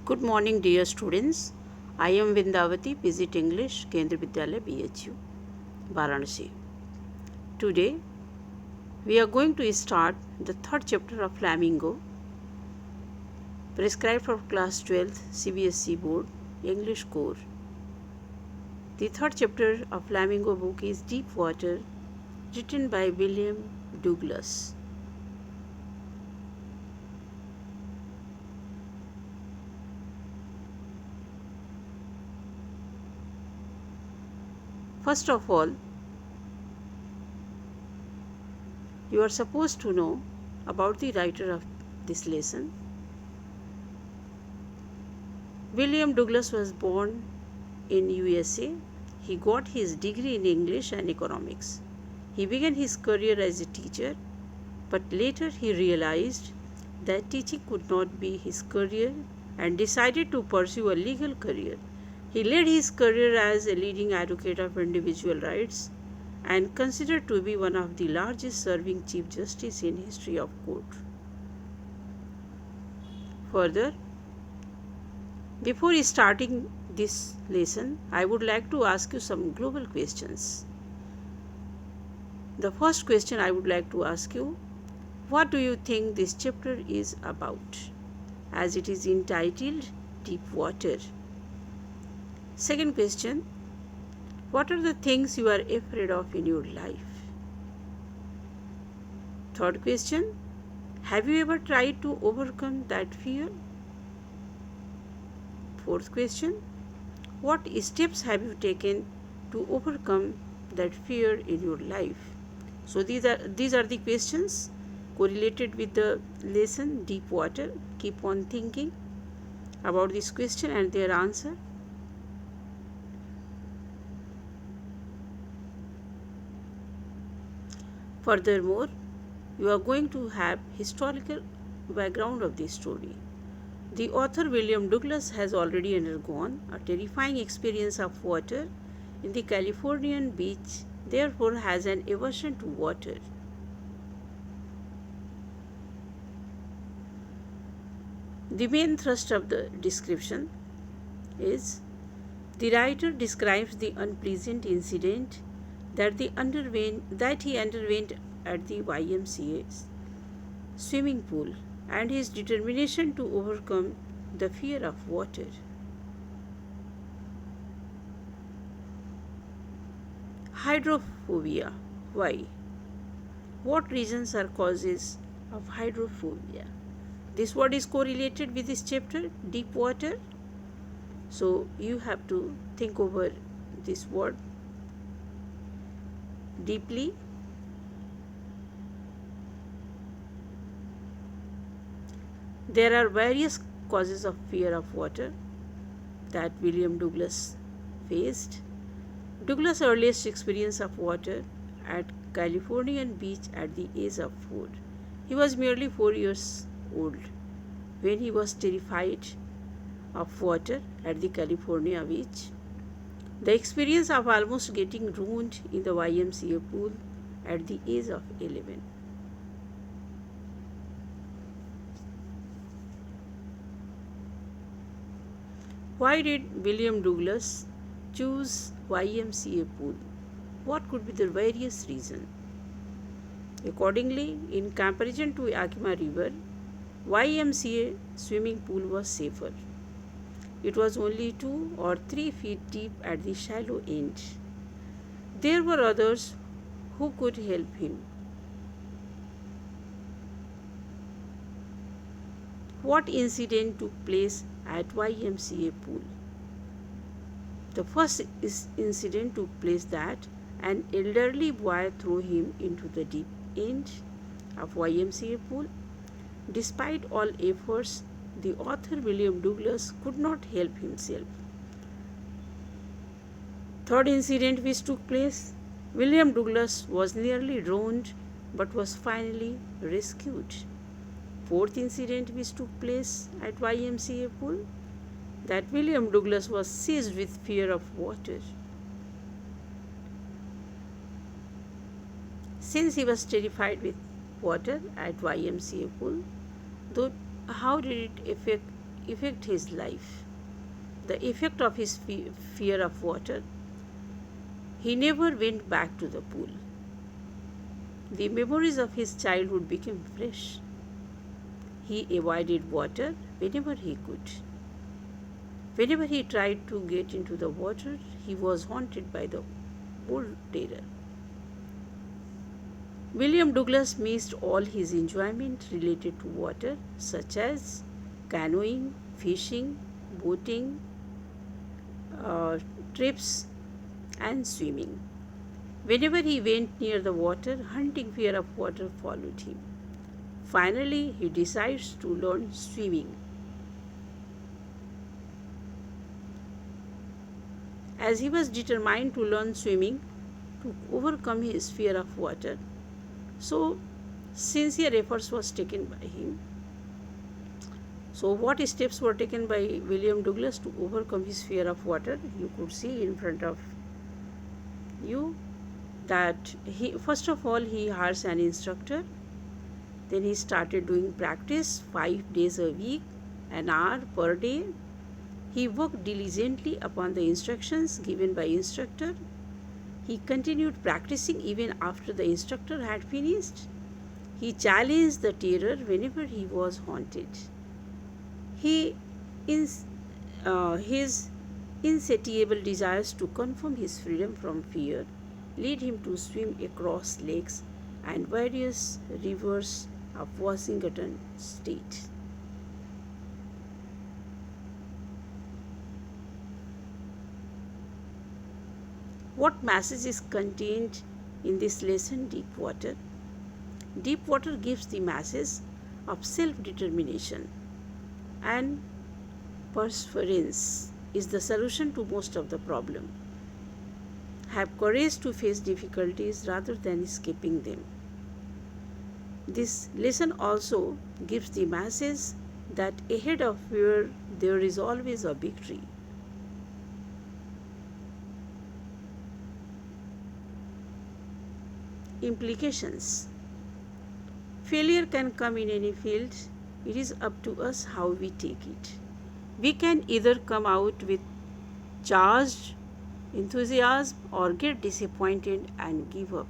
Good morning, dear students. I am Vindavati, Visit English, Kendra Vidyalaya, BHU, Varanasi. Today, we are going to start the third chapter of Flamingo, prescribed for class 12th CBSE Board, English Core. The third chapter of Flamingo book is Deep Water, written by William Douglas. First of all, you are supposed to know about the writer of this lesson. William Douglas was born in USA. He got his degree in English and economics. He began his career as a teacher, but later he realized that teaching could not be his career and decided to pursue a legal career. He led his career as a leading advocate of individual rights and considered to be one of the largest serving Chief Justice in history of court. Further, before starting this lesson, I would like to ask you some global questions. The first question I would like to ask you, what do you think this chapter is about, as it is entitled Deep Water? Second question, what are the things you are afraid of in your life? Third question, have you ever tried to overcome that fear? Fourth question, what steps have you taken to overcome that fear in your life? So these are the questions correlated with the lesson Deep Water. Keep on thinking about this question and their answer. Furthermore, you are going to have historical background of this story. The author William Douglas has already undergone a terrifying experience of water in the Californian beach, therefore has an aversion to water. The main thrust of the description is the writer describes the unpleasant incident that he underwent at the YMCA swimming pool and his determination to overcome the fear of water. Hydrophobia. Why? What reasons are causes of hydrophobia? This word is correlated with this chapter, deep water. So you have to think over this word deeply. There are various causes of fear of water that William Douglas faced. Douglas' earliest experience of water at Californian beach at the age of 4. He was merely 4 years old when he was terrified of water at the California beach. The experience of almost getting drowned in the YMCA pool at the age of 11. Why did William Douglas choose YMCA pool? What could be the various reasons? Accordingly, in comparison to Yakima River, YMCA swimming pool was safer. It was only 2 or 3 feet deep at the shallow end. There were others who could help him. What incident took place at YMCA pool? The first incident took place that an elderly boy threw him into the deep end of YMCA pool. Despite all efforts, the author William Douglas could not help himself. Third incident which took place, William Douglas was nearly drowned but was finally rescued. Fourth incident which took place at YMCA pool, that William Douglas was seized with fear of water. Since he was terrified with water at YMCA pool, though how did it affect affect his life. The effect of his fear of water. He never went back to the pool. The memories of his childhood became fresh. He avoided water whenever he could. Whenever he tried to get into the water, he was haunted by the old terror. William Douglas missed all his enjoyment related to water, such as canoeing, fishing, boating, trips, and swimming. Whenever he went near the water, hunting fear of water followed him. Finally, he decides to learn swimming. As he was determined to learn swimming to overcome his fear of water, so sincere efforts was taken by him. So what steps were taken by William Douglas to overcome his fear of water? You could see in front of you that first of all he hires an instructor. Then he started doing practice 5 days a week, an hour per day. He worked diligently upon the instructions given by instructor. He continued practicing even after the instructor had finished. He challenged the terror whenever he was haunted. His insatiable desires to confirm his freedom from fear led him to swim across lakes and various rivers of Washington state. What message is contained in this lesson, Deep Water? Deep water gives the message of self-determination, and perseverance is the solution to most of the problem. Have courage to face difficulties rather than escaping them. This lesson also gives the message that ahead of fear there is always a victory. Implications. Failure can come in any field. It is up to us how we take it. We can either come out with charged enthusiasm or get disappointed and give up.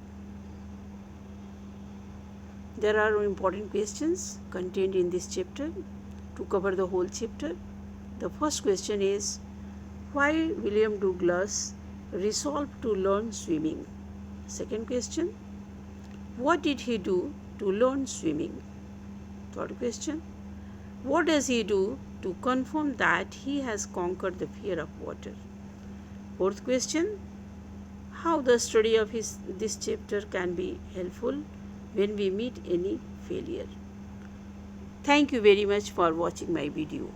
There are important questions contained in this chapter. To cover the whole chapter, the first question is, why William Douglas resolved to learn swimming? Second question, what did he do to learn swimming? Third question, what does he do to confirm that he has conquered the fear of water? Fourth question, how the study of this chapter can be helpful when we meet any failure. Thank you very much for watching my video.